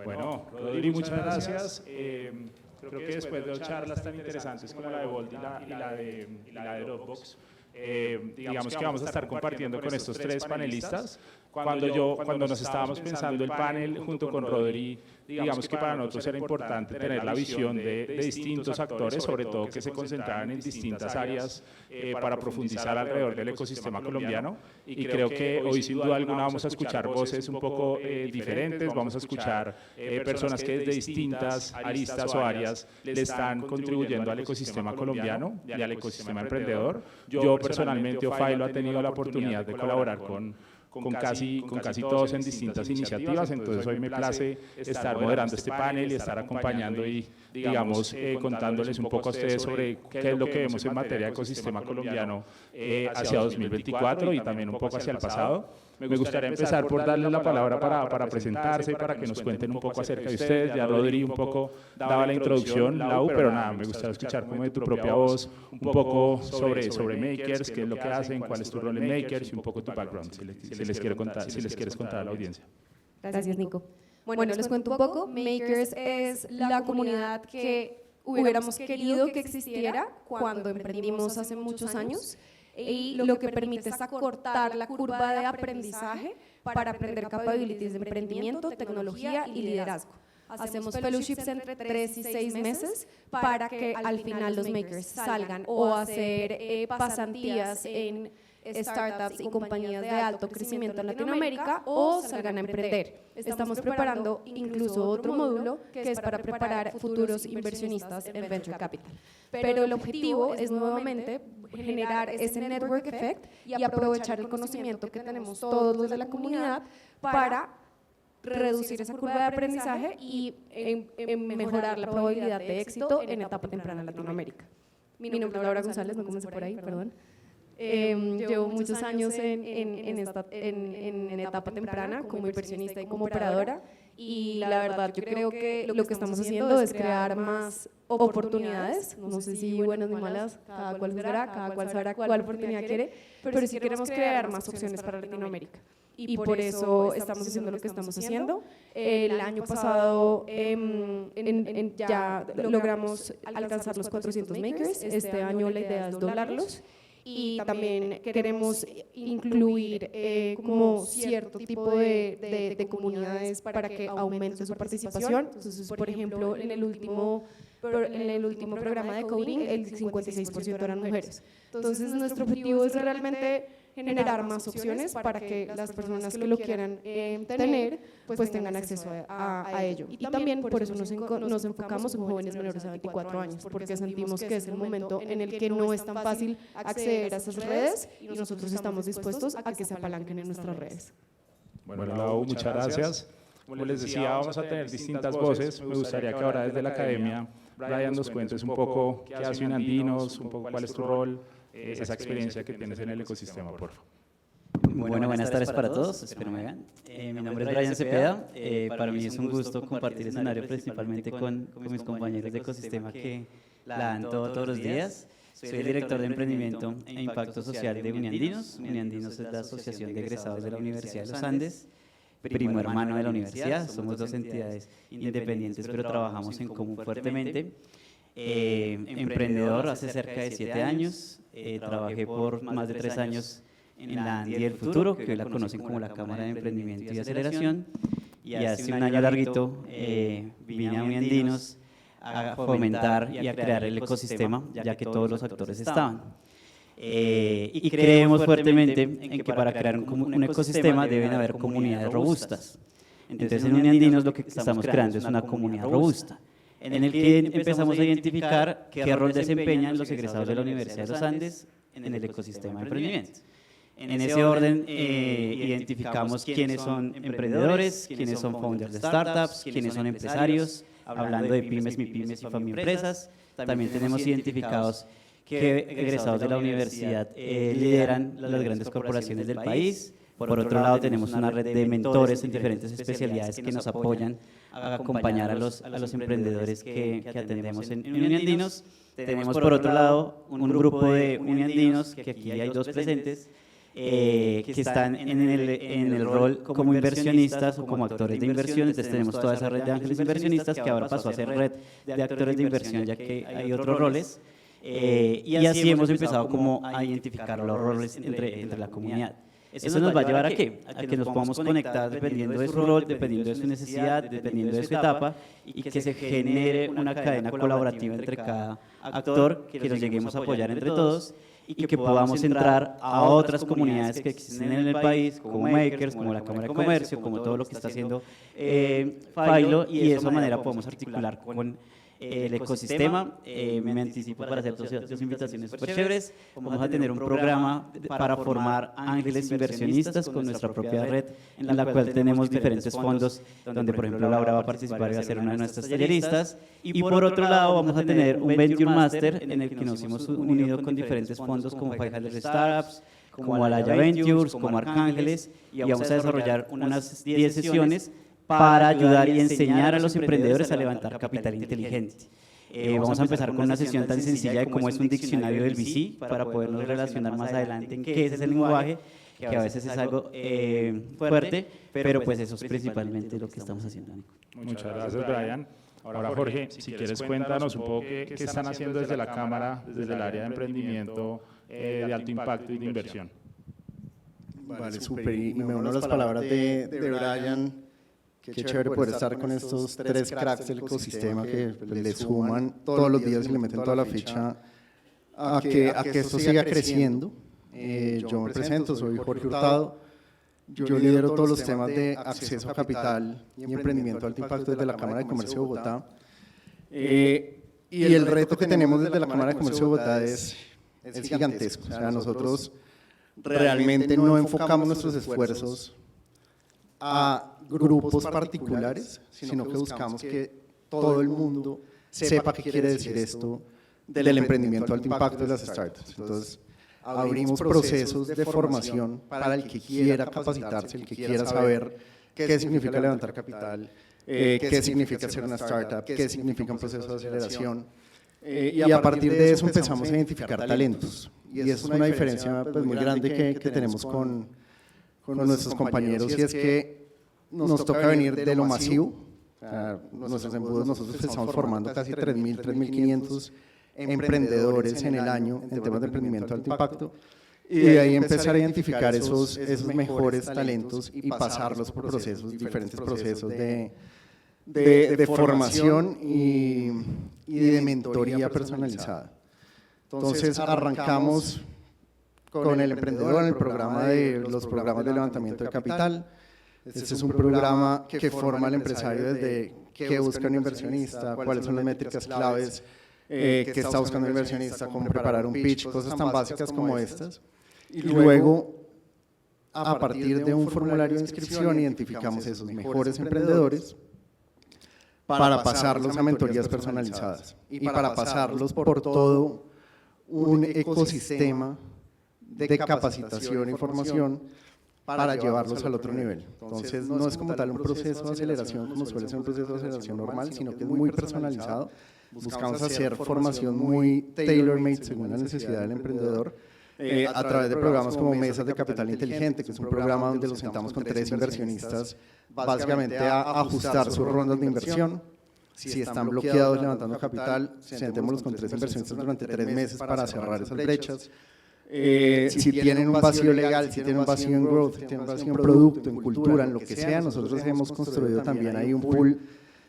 Bueno, Rodri, muchas gracias. Creo que después de 2 charlas tan interesantes como la de Bolt y la de Dropbox, digamos que vamos a estar compartiendo con estos 3 panelistas. Cuando nos estábamos pensando el panel junto con Rodri, digamos que para nosotros era importante tener la visión de distintos actores, sobre todo que se concentraran en distintas áreas para profundizar alrededor del ecosistema colombiano. Y creo que hoy sin duda alguna vamos a escuchar voces un poco diferentes, vamos a escuchar personas que desde distintas aristas o áreas le están contribuyendo al ecosistema colombiano y al ecosistema emprendedor. Yo personalmente, Ofailo ha tenido la oportunidad de colaborar con casi todos en distintas iniciativas, entonces hoy me place estar moderando este panel y estar acompañando y, digamos, contándoles un poco a ustedes sobre qué es lo que vemos en materia de ecosistema colombiano hacia 2024 y también un poco hacia el pasado. Me gustaría empezar por darles la palabra para presentarse, para que nos cuenten un poco acerca de ustedes. Ya Rodri un poco daba la introducción, Lau, pero nada, me gustaría escuchar como de tu propia voz un poco sobre Makers, qué es lo que hacen, cuál es tu rol en Makers y un poco tu background, si les quieres contar a la audiencia. Gracias, Nico. Bueno, les cuento un poco. Makers es la comunidad que hubiéramos querido que existiera cuando emprendimos hace muchos años. Y lo que permite es acortar la curva de aprendizaje para aprender capabilities de emprendimiento, tecnología y liderazgo. Hacemos fellowships entre 3 y 6 meses para que al final los makers salgan o a hacer pasantías en startups y compañías de alto crecimiento en Latinoamérica o salgan a emprender. Estamos preparando incluso otro módulo que es para preparar futuros inversionistas en Venture Capital. Pero el objetivo es nuevamente generar ese network effect y aprovechar el conocimiento que tenemos todos los de la comunidad para reducir esa curva de aprendizaje y mejorar la probabilidad de éxito en etapa temprana en Latinoamérica. Mi nombre es Laura González, no comencé por ahí, perdón. Llevo muchos años en etapa temprana como inversionista y como operadora y la verdad yo creo que lo que estamos haciendo es crear más oportunidades, no sé si buenas ni malas, cada cual juzgará, cada cual sabrá cuál oportunidad quiere, pero sí queremos crear más opciones para Latinoamérica. Y por eso estamos haciendo lo que estamos haciendo. El año pasado ya logramos alcanzar los 400 makers, este año la idea es doblarlos. Y también queremos incluir como cierto tipo de comunidades para que aumente su participación. Entonces, por ejemplo, en el último programa de coding, el 56% eran mujeres. Entonces, nuestro objetivo es realmente generar más opciones para que las personas que lo quieran tener, pues tengan acceso a ello. Y también por eso nos enfocamos en jóvenes menores a 24 años, porque sentimos que es el momento en el que no es tan fácil acceder a esas redes y nosotros estamos dispuestos a que se apalanquen en nuestras redes. Bueno, Lau, muchas gracias. Como les decía, vamos a tener distintas voces. Me gustaría que ahora desde la academia, Brian, nos cuentes un poco qué hace Unandinos, un poco cuál es tu rol, esa experiencia que tienes en el ecosistema, por favor. Bueno, buenas tardes para todos, espero me vean. Mi nombre es Brian Cepeda, para mí es un gusto compartir escenario principalmente con mis compañeros de ecosistema que la dan todos los días. Soy el director de emprendimiento e impacto social de Unandinos. Unandinos es la asociación de egresados de la Universidad de los Andes, primo hermano de la universidad, somos dos entidades independientes pero trabajamos en común fuertemente. Emprendedor hace cerca de 7 años, trabajé por más de 3 años en la ANDI del Futuro, que hoy la conocen como la Cámara de Emprendimiento y Aceleración, y hace un año larguito vine a Unandinos a fomentar y a crear el ecosistema, ya que todos los actores estaban. Y creemos fuertemente en que para crear un ecosistema deben haber comunidades robustas. Entonces en Unandinos lo que estamos creando es una comunidad robusta, en el que empezamos a identificar qué rol desempeñan los egresados de la Universidad de los Andes en el ecosistema de emprendimiento. En ese orden identificamos quiénes son emprendedores, quiénes son founders de startups, quiénes son empresarios, hablando de pymes, MIPYMES y FAMIempresas. También tenemos identificados qué egresados de la universidad lideran las grandes corporaciones del país. Por otro lado, tenemos una red de mentores en diferentes especialidades que nos apoyan a acompañar a los emprendedores que atendemos en Unandinos. Tenemos por otro lado un grupo de Unandinos, que aquí hay 2 presentes, que están en el rol como inversionistas o como actores de inversión. Entonces tenemos toda esa red de ángeles inversionistas que ahora pasó a ser red de actores de inversión, ya que hay otros roles. Y así hemos empezado como a identificar los roles entre la comunidad. Eso nos va a llevar ¿a qué? A que nos podamos conectar dependiendo de su rol, dependiendo de su necesidad, dependiendo de su etapa, y que se genere una cadena colaborativa entre cada actor, que nos lleguemos a apoyar entre todos y que podamos entrar a otras comunidades que existen en el país, como Makers, como la Cámara de Comercio, como todo lo que está haciendo Philo, y de esa manera podemos articular con el ecosistema. Me anticipo para hacer dos invitaciones súper chéveres. Vamos a tener un programa para formar ángeles inversionistas con nuestra propia red, en la cual tenemos diferentes fondos, donde por ejemplo Laura va a participar y va a ser una de nuestras talleristas. Y por otro lado vamos a tener un Venture Master en el que nos hemos unido con diferentes fondos como 500 Startups, como Alaya Ventures, como Arcángeles, y vamos a desarrollar unas 10 sesiones para ayudar y enseñar a los emprendedores a levantar capital inteligente. Vamos a empezar con una sesión tan sencilla de cómo es un diccionario del VC, para podernos relacionar más adelante en qué es ese lenguaje, que a veces es algo fuerte, pero pues eso es principalmente lo que estamos haciendo, Nico. Muchas gracias, Brian. Ahora, Jorge, si quieres cuéntanos un poco qué están haciendo desde la Cámara, desde el área de emprendimiento de alto impacto y de inversión. Vale, súper. Y me uno a las palabras de Brian. Qué chévere poder estar con estos tres cracks del ecosistema que le suman todos los días y le meten toda la ficha a que esto siga creciendo. Yo me presento, soy Jorge Hurtado. Yo lidero todos los temas de acceso a capital y emprendimiento de alto impacto desde la Cámara de Comercio de Bogotá. Y el reto que tenemos desde la Cámara de Comercio de Bogotá es gigantesco. O sea, nosotros realmente no enfocamos nuestros esfuerzos a grupos particulares, sino que buscamos que todo el mundo sepa qué quiere decir esto del emprendimiento de alto impacto de las startups. Entonces, abrimos procesos de formación para el que quiera capacitarse, el que quiera saber qué significa levantar capital, qué significa ser una startup, qué significa un proceso de aceleración. Y a partir de eso empezamos a identificar talentos. Y es una diferencia pues, muy grande que tenemos con nuestros compañeros, y es que nos toca venir de lo masivo. Nuestros embudos, nosotros estamos formando casi 3.000, 3.500 emprendedores en el año en temas de emprendimiento de alto impacto, y de ahí empezar a identificar esos mejores talentos y pasarlos por diferentes procesos de formación y de mentoría personalizada. Entonces arrancamos con el emprendedor en el programa los programas de levantamiento de capital. Este es un programa que forma al empresario desde qué busca un inversionista, cuáles son las métricas claves, qué está buscando un inversionista, cómo preparar un pitch, cosas tan básicas como estas. Y luego, a partir de un formulario de inscripción, identificamos esos mejores emprendedores para pasarlos a mentorías personalizadas y para pasarlos por todo un ecosistema de capacitación y formación para llevarlos al otro nivel. Entonces, no es como tal un proceso de aceleración como suele ser un proceso de aceleración normal, sino que es muy personalizado. Buscamos hacer formación muy tailor-made según la necesidad del emprendedor, a través de programas como Mesas de Capital Inteligente, que es un programa donde los sentamos con 3 inversionistas, básicamente a ajustar sus rondas de inversión. Si están bloqueados levantando capital, sentémoslos con 3 inversionistas durante 3 meses para cerrar esas brechas. Si tienen un vacío legal, si tienen un vacío en growth, si tienen un vacío en producto, en cultura, en lo que sea, nosotros hemos construido también ahí un pool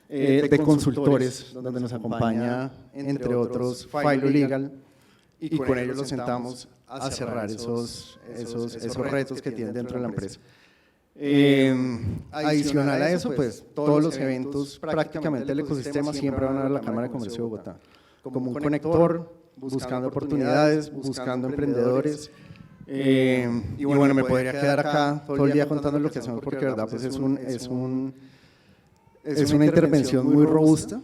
de consultores donde nos acompaña, entre otros, Philo Legal, y con ellos los sentamos a cerrar esos retos que tienen dentro de la empresa. Adicional a eso, pues todos los eventos prácticamente del ecosistema siempre van a dar la Cámara de Comercio de Bogotá como un conector, buscando oportunidades, buscando emprendedores. Y bueno, me podría quedar acá todo el día contando lo que hacemos, porque de verdad pues es una intervención muy robusta,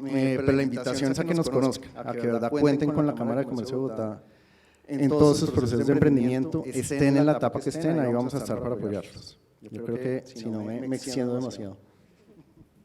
pero la invitación es a que nos conozcan, a que de verdad cuenten con la Cámara de Comercio de Bogotá en todos sus procesos de emprendimiento, estén en la etapa que estén, ahí vamos a estar para apoyarlos. Yo creo que si no me extiendo demasiado.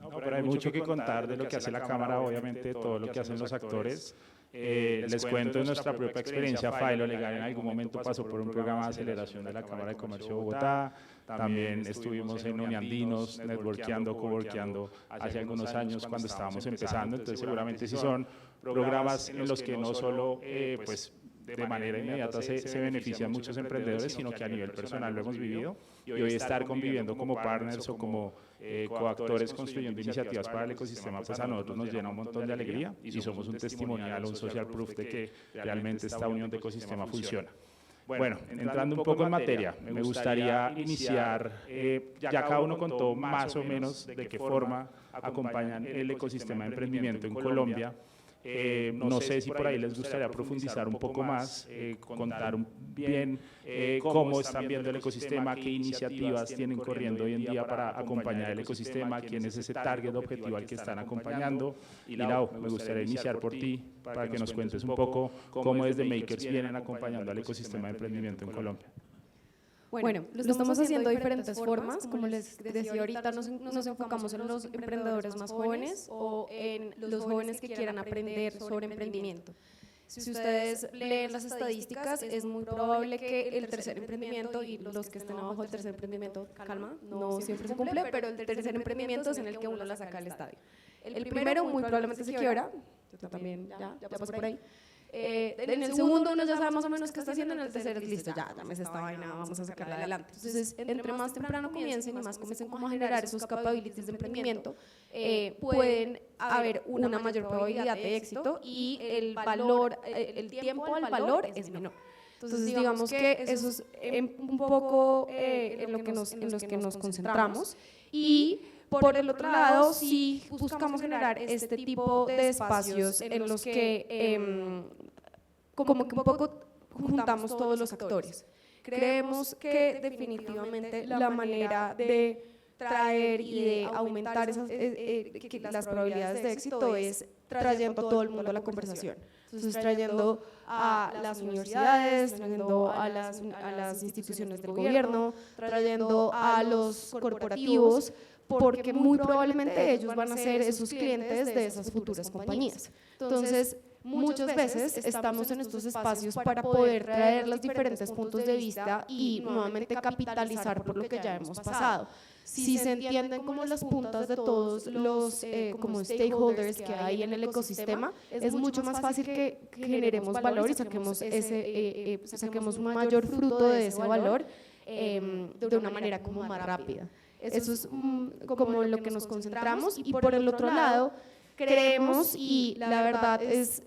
No, pero hay mucho que contar de lo que hace la Cámara, obviamente todo lo que hacen los actores. Les cuento de nuestra propia experiencia, Filo Legal en algún momento pasó por un programa de aceleración de la Cámara de Comercio de Bogotá, también estuvimos en Uniandinos, networkeando, coworkeando hace algunos años cuando estábamos empezando, entonces seguramente sí son programas en los que no solo pues de manera inmediata se benefician muchos emprendedores, sino que a nivel personal lo hemos vivido, y hoy estar conviviendo como partners o como coactores construyendo iniciativas para el ecosistema, pues a nosotros nos llena un montón de alegría y somos un testimonial, un social proof de que realmente esta unión de ecosistema funciona. Bueno, entrando un poco en materia, me gustaría iniciar, ya cada uno contó más o menos de qué forma acompañan el ecosistema de emprendimiento en Colombia. No sé si por ahí les gustaría profundizar un poco más, contar bien cómo están viendo el ecosistema, qué iniciativas tienen corriendo hoy en día para acompañar el ecosistema, quién es ese target objetivo al que están acompañando. Y Lau, me gustaría iniciar por ti para que nos cuentes un poco cómo desde Makers vienen acompañando al ecosistema de emprendimiento en Colombia. Bueno, lo estamos haciendo de diferentes formas. Como les decía ahorita, nos enfocamos en los emprendedores más jóvenes o en los jóvenes que quieran aprender sobre emprendimiento. Si ustedes leen las estadísticas, es muy probable que el tercer emprendimiento, y los que estén abajo del tercer emprendimiento, calma, no siempre se cumple, pero el tercer emprendimiento es en el que uno la saca al estadio. El primero muy probablemente se quiebra, yo también ya pasé por ahí. En el segundo uno ya sabe más o menos qué está haciendo, en el tercero es listo, ya me sé esta vaina, vamos a sacarla adelante. Entonces, entre más temprano comiencen y más comiencen como a generar esos capabilities de emprendimiento, pueden haber una mayor probabilidad de éxito y el valor, el tiempo al valor es menor. Entonces, digamos que eso es un poco en los que nos concentramos. Y por el otro lado, sí buscamos generar este tipo de espacios en los que como que un poco juntamos todos los actores. Creemos que definitivamente la manera de traer y de aumentar las probabilidades de éxito es trayendo a todo el mundo a la conversación. Entonces, trayendo a las universidades, trayendo a las instituciones del gobierno, trayendo a los corporativos, porque muy probablemente ellos van a ser esos clientes de esas futuras compañías. Entonces, muchas veces estamos en estos espacios para poder traer los diferentes puntos de vista y nuevamente capitalizar por lo que ya hemos pasado. Si se entienden como las puntas de todos los como stakeholders que hay en el ecosistema, es mucho más fácil que generemos valor y saquemos un mayor fruto de ese valor de una manera como más rápida. Eso es como lo que nos concentramos. Y por el otro lado, creemos, y la verdad es,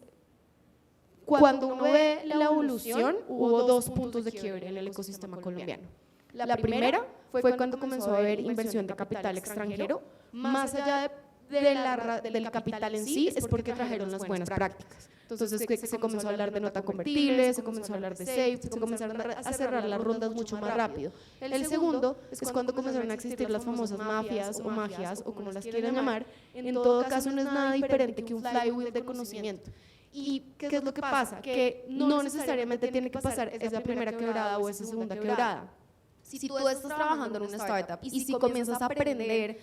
cuando uno ve la evolución, hubo dos puntos de quiebre en el ecosistema colombiano. La primera fue cuando comenzó a haber inversión de capital extranjero, más allá del capital en sí, es porque trajeron las buenas prácticas. Entonces se comenzó a hablar de nota convertible, se comenzó a hablar de SAFE, se comenzaron a cerrar las rondas mucho más rápido. El segundo es cuando comenzaron a existir las famosas mafias o magias, o como las quieran llamar. En todo caso, no es nada diferente que un flywheel de conocimiento. ¿Y qué es lo que pasa? Que no necesariamente tiene que pasar esa primera quebrada o esa segunda quebrada. Si tú estás trabajando en una startup y si comienzas a aprender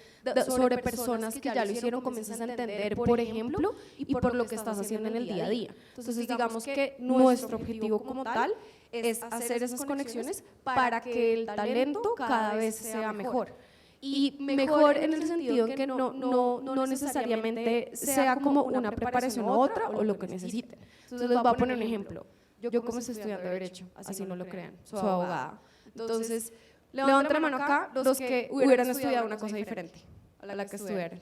sobre personas que ya lo hicieron, comienzas a entender, por ejemplo, y por lo que estás haciendo en el día a día. Entonces, digamos que nuestro objetivo como tal es hacer esas conexiones para que el talento cada vez sea mejor. Y mejor en el sentido en que no necesariamente sea como una preparación u otra o lo que necesiten. Entonces, les voy a poner un ejemplo. Yo comencé estudiando Derecho, así no lo crean, soy abogada. Entonces, levanten la mano acá los que hubieran estudiado una cosa diferente a la que estudiaron.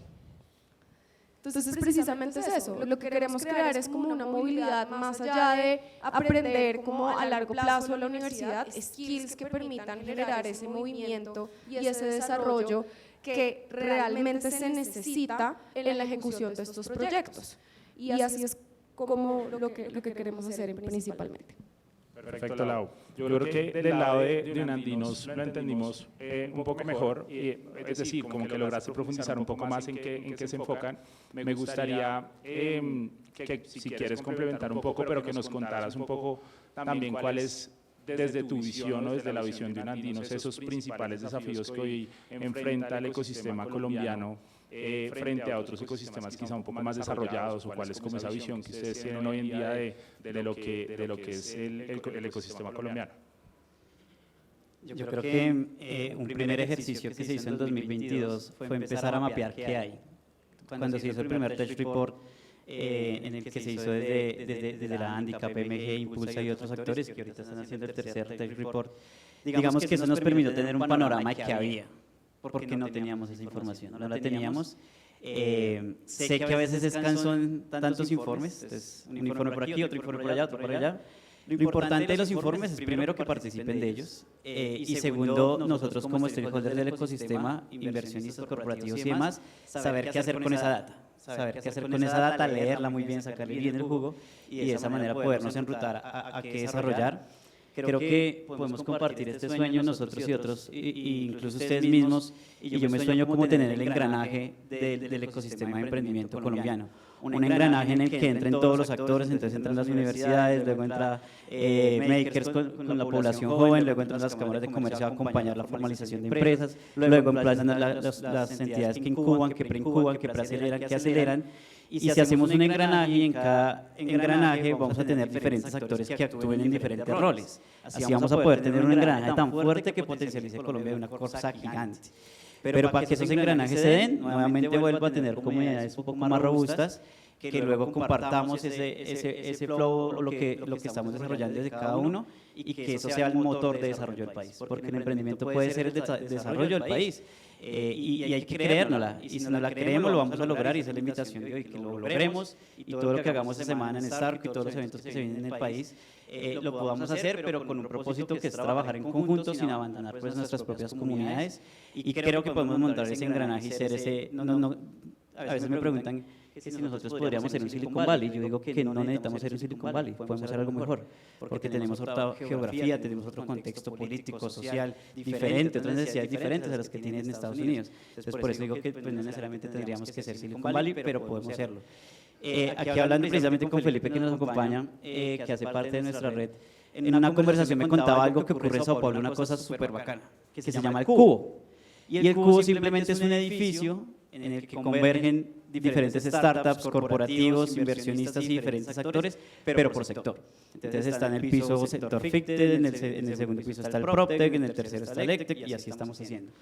Entonces, precisamente es eso. Lo que queremos crear es como una movilidad más allá de aprender como a largo plazo en la universidad, skills que permitan generar ese movimiento y ese desarrollo que realmente se necesita en la ejecución de estos proyectos. Y así es como lo que queremos hacer principalmente. Perfecto, Lau. Yo creo que del lado de Uniandinos lo entendimos un poco mejor, es decir, como que lograste profundizar un poco más en qué se enfocan. Me gustaría que si quieres complementar un poco, pero que nos contaras un poco también cuáles, desde tu visión o desde la visión de Uniandinos, esos principales desafíos que hoy enfrenta el ecosistema colombiano frente a otros ecosistemas quizá un poco más desarrollados, o cuál es como esa visión que ustedes tienen hoy en día de lo que es el ecosistema colombiano? Yo creo que un primer ejercicio que se hizo en 2022 fue empezar a mapear qué hay. Cuando se hizo el primer Tech Report, en el que se hizo desde la ANDI, KPMG, Impulsa y otros actores que ahorita están haciendo el tercer Tech Report, digamos que eso nos permitió tener un panorama de qué había, porque no teníamos esa información, no la teníamos. Sé que a veces es cansón tantos informes, entonces, un informe por aquí, otro informe por allá, otro por allá. Lo importante de los informes es primero que participen de ellos y segundo, nosotros como stakeholders del ecosistema, inversionistas corporativos y demás, saber qué hacer con esa data. Saber qué hacer con esa data, leerla muy bien, sacarle bien el jugo y de esa manera podernos enrutar a qué desarrollar. Creo que podemos compartir este sueño nosotros y otros, incluso ustedes mismos, y yo me sueño como tener el engranaje del ecosistema de emprendimiento colombiano. Un engranaje en el que entren todos los actores, entonces entran las universidades, luego entra makers con la población joven, luego entran las cámaras de comercio a acompañar la formalización de empresas, luego empiezan las entidades que incuban, que preincuban, que preaceleran, que aceleran. Y si hacemos un engranaje, y en cada engranaje vamos a tener diferentes actores que actúen en diferentes roles. Así vamos a poder tener un engranaje tan fuerte que potencialice Colombia de una cosa gigante. Pero para que esos engranajes se den, nuevamente vuelvo a tener comunidades un poco más robustas, que luego compartamos ese flow, lo que estamos desarrollando desde cada uno, y que eso sea el motor de desarrollo del país, porque el emprendimiento puede ser el desarrollo del país, y hay que creérnosla, y si no la creemos lo vamos a lograr, y esa es la invitación de hoy, que lo logremos, y todo lo que hagamos esta semana en Startup y todos los eventos que se vienen en el país, lo podamos hacer, pero con un propósito que es trabajar en conjunto, sin abandonar pues nuestras propias comunidades, y creo que podemos montar ese engranaje y ser ese, a veces me preguntan que si nosotros podríamos ser un Silicon Valley. Yo digo que no necesitamos ser un Silicon Valley, podemos ser algo mejor, porque tenemos otra geografía, tenemos otro contexto político, social, diferente, otras necesidades diferentes a las que tienen en Estados Unidos. Entonces, por eso digo que pues, no necesariamente tendríamos que ser Silicon Valley, pero podemos serlo. Aquí hablando precisamente con Felipe, que nos acompaña, que hace parte de nuestra red, en una conversación me contaba algo que ocurre en Sao Paulo, una cosa súper bacana, que se llama el Cubo. Y el Cubo simplemente es un edificio en el que convergen diferentes startups, corporativos, inversionistas y diferentes actores, pero por sector. Entonces está en el piso sector FICTED, en el segundo piso está el PropTech, en el tercero está el EdTech, y así estamos haciendo.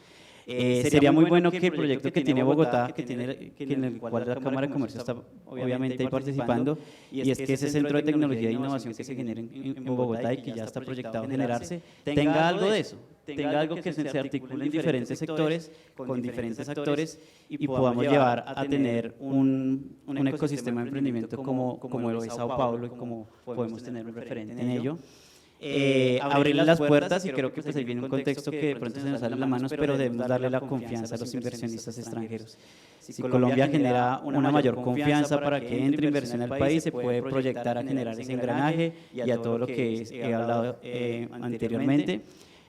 Sería muy bueno que el proyecto que tiene Bogotá, en el cual la Cámara de Comercio está obviamente ahí participando, y es que ese centro de tecnología e innovación que se genere en Bogotá y que ya está proyectado generarse, tenga algo de eso, tenga algo que se articule en diferentes sectores, con diferentes actores, y podamos llevar a tener un ecosistema de emprendimiento como lo es Sao Paulo, y como podemos tener un referente en ello. Abrirle las puertas, y creo que pues ahí viene un contexto que de pronto se nos sale en las manos, pero debemos darle la confianza a los inversionistas extranjeros. Si Colombia genera una mayor confianza para que entre inversión al país, se puede proyectar a generar ese engranaje y a todo lo que he hablado anteriormente,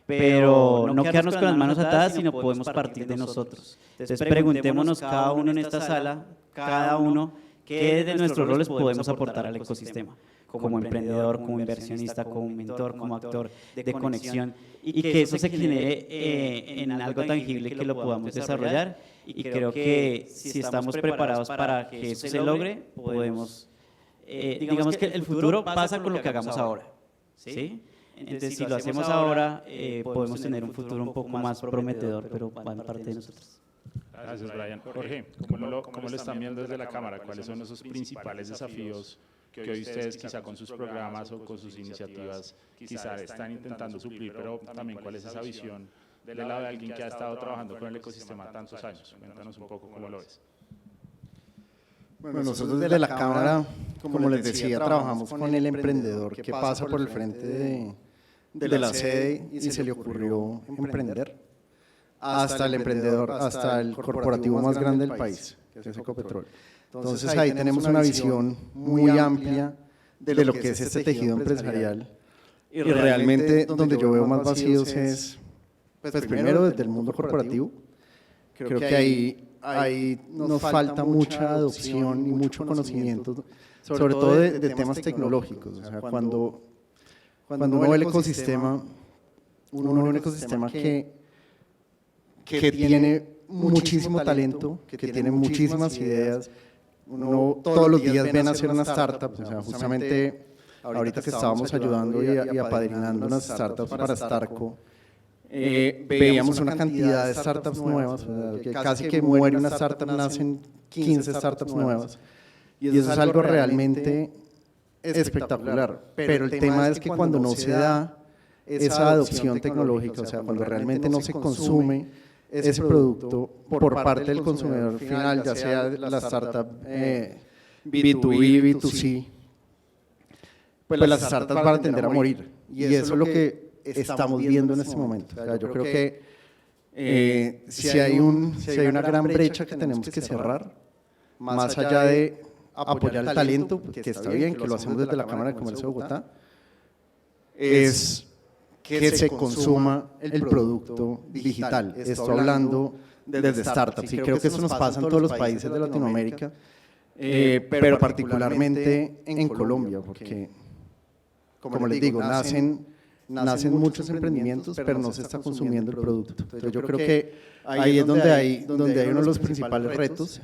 pero no quedarnos con las manos atadas, sino podemos partir de nosotros. Entonces preguntémonos cada uno en esta sala, cada uno, qué de nuestros roles podemos aportar al ecosistema, como emprendedor, como inversionista, como mentor, como actor de conexión, y que eso se genere en algo tangible que lo podamos desarrollar, y creo que si estamos preparados para que eso se logre, podemos, digamos que el futuro pasa con lo que hagamos ahora, ¿sí? Entonces si lo hacemos ahora, podemos tener un futuro un poco más prometedor, pero van parte de nosotros. Gracias, Brian. Jorge, ¿cómo lo están viendo desde la Cámara? ¿Cuáles son esos principales desafíos que hoy ustedes quizá con sus programas o con sus iniciativas quizá están intentando suplir, pero también cuál es esa visión del lado de alguien que ha estado trabajando con el ecosistema tantos años? Cuéntanos un poco cómo lo ves. Bueno, nosotros desde la Cámara, como les decía, trabajamos con el emprendedor que pasa por el frente de la sede y se le ocurrió emprender, hasta el emprendedor, hasta el corporativo más grande del país, que es Ecopetrol. Entonces ahí tenemos una visión muy amplia de lo que es este tejido empresarial, y realmente donde yo veo más vacíos es, pues primero desde el mundo corporativo. Creo que ahí nos falta mucha adopción y mucho conocimiento, sobre todo de temas tecnológicos. O sea, cuando uno ve el ecosistema, uno ve un ecosistema que tiene muchísimo talento, que tiene muchísimas ideas. Uno todos los días ven a hacer una startup, o sea, justamente ahorita que estábamos ayudando y apadrinando unas startups para Starco, veíamos una cantidad de startups nuevas, o sea, que casi que muere una startup, nacen 15 startups nuevas, y eso es algo realmente espectacular, pero el tema es que cuando no se da esa adopción tecnológica, o sea, cuando realmente no se consume ese producto por parte del consumidor final, ya sea la startup B2B, B2C, pues las startups van a tender a morir, y eso es lo que estamos viendo en este momento. O sea, yo creo que si hay una gran brecha que tenemos que cerrar, más allá de apoyar el talento, que está bien, que lo hacemos desde la Cámara de Comercio de Bogotá, es que se consuma el producto digital. Estoy hablando desde startups, y creo que eso nos pasa en todos los países de Latinoamérica, pero particularmente en Colombia, porque, como les digo, nacen muchos emprendimientos, pero no se está consumiendo el producto. Entonces yo creo que ahí es donde hay uno de los principales retos.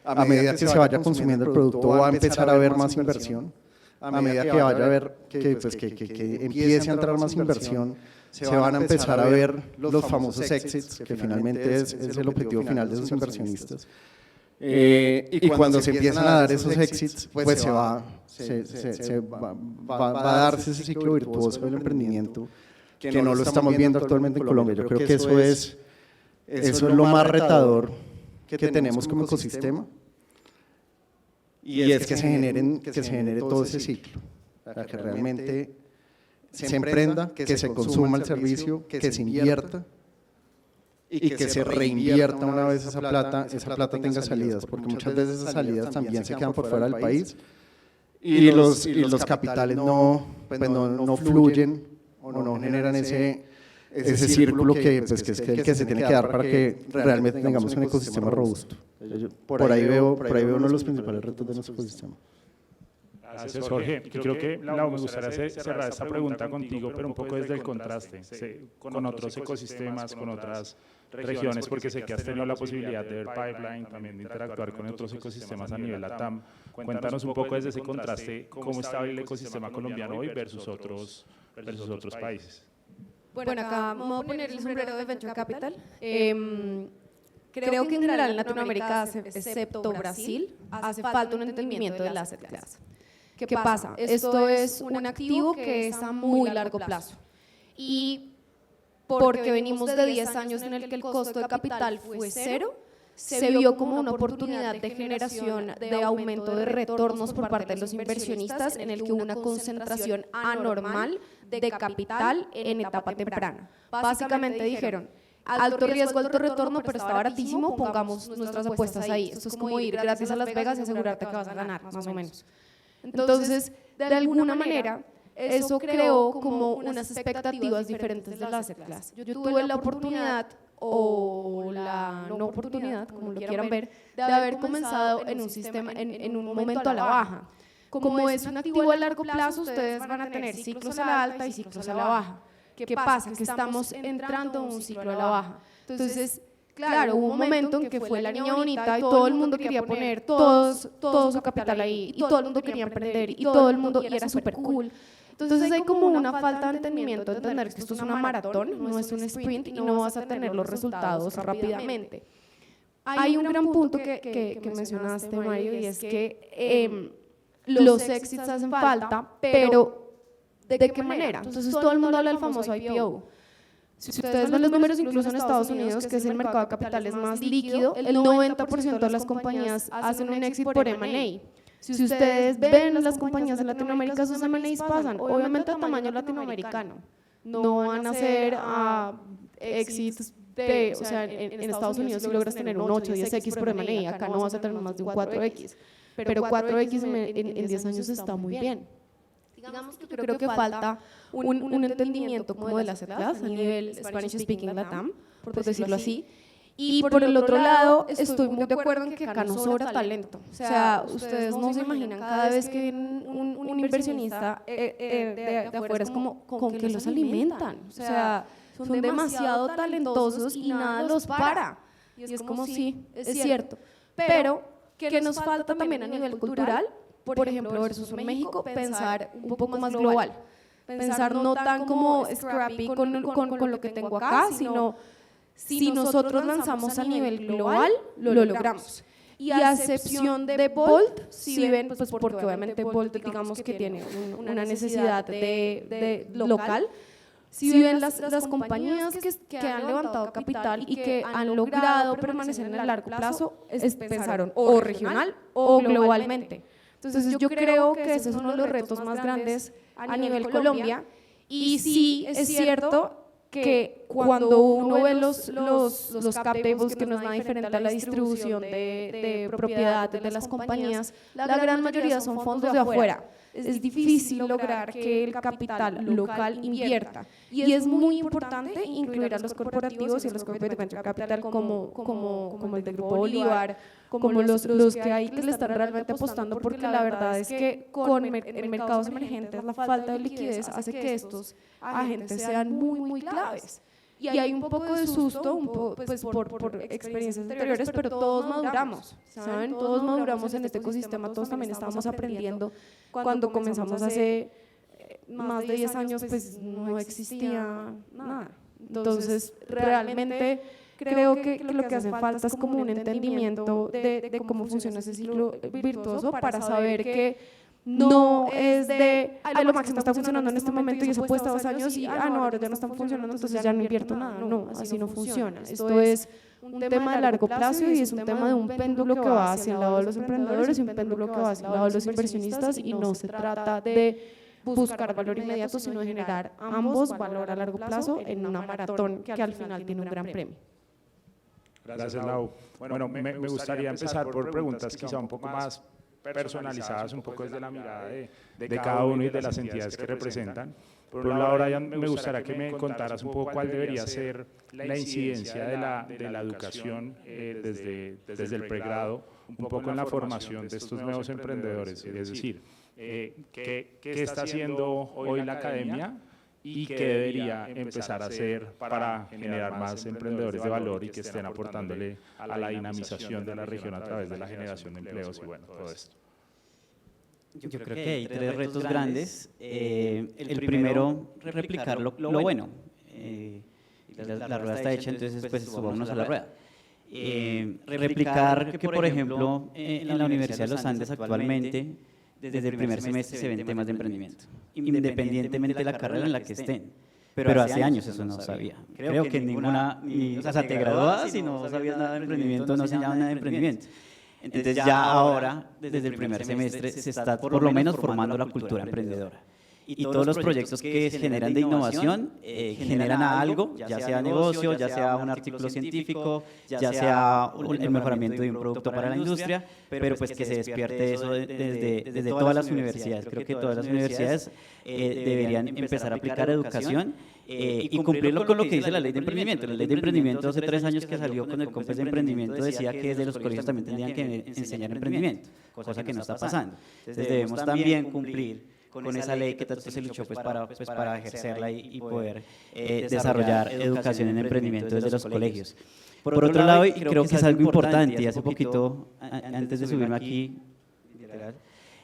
A medida que se vaya consumiendo el producto, va a empezar a haber más inversión. A medida que vaya a ver que empiece a entrar más inversión, se van a empezar a ver los famosos exits, que finalmente es el objetivo final de esos inversionistas. Y cuando se empiezan a dar esos exits, pues va a darse ese ciclo virtuoso del emprendimiento, que no lo estamos viendo actualmente en Colombia. Yo creo que eso es lo más retador que tenemos como ecosistema, y es que se genere todo ese ciclo, para que realmente se emprenda, que se consuma el servicio, que se invierta y que se reinvierta una vez esa plata tenga salidas, porque muchas veces esas salidas también se quedan por fuera del país, y los capitales no fluyen o no generan ese círculo que se tiene que dar para que realmente tengamos un ecosistema robusto. Por ahí veo uno de los principales retos de nuestro ecosistema. Gracias, Jorge. Y creo que, Lau, me gustaría cerrar esta pregunta contigo, pero un poco desde el contraste, con otros ecosistemas, con otras regiones, porque sé que has tenido la posibilidad de ver Pipeline, también de interactuar con otros ecosistemas a nivel LATAM. Cuéntanos un poco desde ese contraste, cómo está el ecosistema colombiano hoy versus otros países. Bueno, acá me voy a poner el sombrero de Venture Capital. Creo que en general en Latinoamérica, excepto Brasil, hace falta un entendimiento del asset class. ¿Qué pasa? Esto es un activo que es a muy largo plazo. Y porque venimos de 10 años en el que el costo de capital fue cero, se vio como una oportunidad de generación de aumento de retornos por parte de los inversionistas, en el que hubo una concentración anormal de capital en etapa temprana. Básicamente dijeron, alto riesgo, alto retorno, pero está baratísimo, pongamos nuestras apuestas ahí. Esto es como ir gratis a Las Vegas y asegurarte que vas a ganar, más o menos. Entonces, de alguna manera, eso creó como unas expectativas diferentes del asset class. Yo tuve la oportunidad, o la no oportunidad, como lo quieran ver, de haber comenzado en un sistema, en un momento a la baja. Como es un activo a largo plazo, ustedes van a tener ciclos a la alta y ciclos a la baja. ¿Qué pasa? Que estamos entrando en un ciclo a la baja. Entonces, claro, hubo un momento en que fue la niña bonita y todo el mundo quería poner todo su capital ahí, y todo el mundo quería emprender, y todo el mundo, y era súper cool. Entonces hay como una falta de entendimiento de entender que esto es una maratón, no es un sprint, y no vas a tener los resultados rápidamente. Hay un gran punto que mencionaste, Mario, y es que los exits hacen falta, pero ¿de qué manera? Entonces todo el mundo habla del famoso IPO. Si ustedes ven los números, incluso en Estados Unidos, que es el mercado de capitales más líquido, el 90% de las compañías hacen un exit por M&A. Si ustedes ven las compañías en Latinoamérica, sus M&As pasan, obviamente a tamaño latinoamericano. No van a ser exits o sea, en Estados Unidos si logras tener un 8, 10x por M&A, acá no vas a tener más de un 4x. Pero 4x en 10 años está muy bien. Digamos que creo que falta un entendimiento como del asset class a nivel Spanish Speaking Latam, por decirlo así. Y por el otro lado, estoy muy de acuerdo en que acá no sobra talento. O sea, ustedes no se imaginan, cada vez que viene un inversionista de afuera, es como, ¿con qué los alimentan? O sea, son demasiado talentosos y nada los para. Y es como, sí, es cierto. Pero, ¿qué nos falta también a nivel cultural? Por ejemplo, versus México, pensar un poco más global. Pensar no tan como scrappy con lo que tengo acá, sino si nosotros lanzamos a nivel global, lo logramos. Y a excepción de Bolt, si ven, pues porque obviamente Bolt digamos que tiene una necesidad de local, si ven las compañías que han levantado capital y que han logrado permanecer en el largo plazo, pensaron o regional o globalmente. Entonces yo creo que ese es uno de los retos más grandes a nivel Colombia, y sí es cierto que cuando uno ve los cap tables, que no es nada diferente a la distribución de propiedad de las compañías, la gran mayoría son fondos de afuera. Es difícil lograr que el capital local invierta, y es muy importante incluir a los corporativos y a los corporate venture capital como el del Grupo Bolívar, como los que hay que le están realmente apostando, porque la verdad es que con mercados emergentes la falta de liquidez hace que estos agentes sean muy claves. Y hay un poco de susto, pues por experiencias anteriores, pero todos maduramos, ¿saben? Todos maduramos en este ecosistema, todos también estamos aprendiendo. Cuando comenzamos hace más de 10 años, pues no existía nada. Entonces, realmente creo que lo que hace falta es como un entendimiento de cómo funciona ese ciclo virtuoso, para saber que no es de, lo máximo está funcionando en este momento y eso puede estar 2 años y, no, ahora ya no están funcionando, entonces ya no invierto nada. No, así no funciona. Esto es un tema de largo plazo y es un tema de un péndulo que va hacia el lado de los emprendedores y un péndulo que va hacia el lado de los inversionistas, y no se trata de buscar valor inmediato, sino de generar ambos valor a largo plazo en una maratón que al final tiene un gran premio. Gracias, Lau. Bueno, me gustaría empezar por preguntas quizá un poco más personalizadas, un poco desde la mirada de cada uno y de las entidades que representan. Por un lado, Brian, me gustaría que me contaras un poco cuál debería ser la incidencia de la educación desde el pregrado, un poco en la formación de estos nuevos emprendedores. Es decir, ¿qué está haciendo hoy la academia y qué debería empezar a hacer para generar más emprendedores de valor y que estén aportándole a la dinamización de la región a través de la generación de empleos y bueno, todo esto? Yo creo que hay 3 retos grandes. El primero, replicar lo bueno. La rueda está hecha, entonces pues subámonos a la rueda. Replicar que, por ejemplo, en la Universidad de los Andes actualmente, desde el primer semestre se ven temas de emprendimiento, independientemente de la carrera en la que estén. Pero hace años eso no sabía. Creo que ninguna, o sea, te graduabas y no sabías nada de emprendimiento, no enseñaban nada de emprendimiento. Entonces ya ahora, desde el primer semestre, se está por lo menos formando la cultura emprendedora. Y todos los proyectos que se generan de innovación generan a algo, ya sea negocio, ya sea un artículo científico, ya sea el mejoramiento de un producto para la industria, pero pues que se despierte eso desde todas las universidades. Creo que todas las universidades deberían empezar a aplicar educación y cumplirlo con lo que dice la ley de emprendimiento. La ley de emprendimiento hace 3 años que salió con el COMPES de emprendimiento decía que desde los colegios también tendrían que enseñar emprendimiento, cosa que no está pasando. Entonces debemos también cumplir con esa ley que tanto se luchó pues para ejercerla y poder desarrollar educación en emprendimiento desde los colegios. Por otro lado, y creo que es algo importante, y hace poquito, antes de subirme aquí,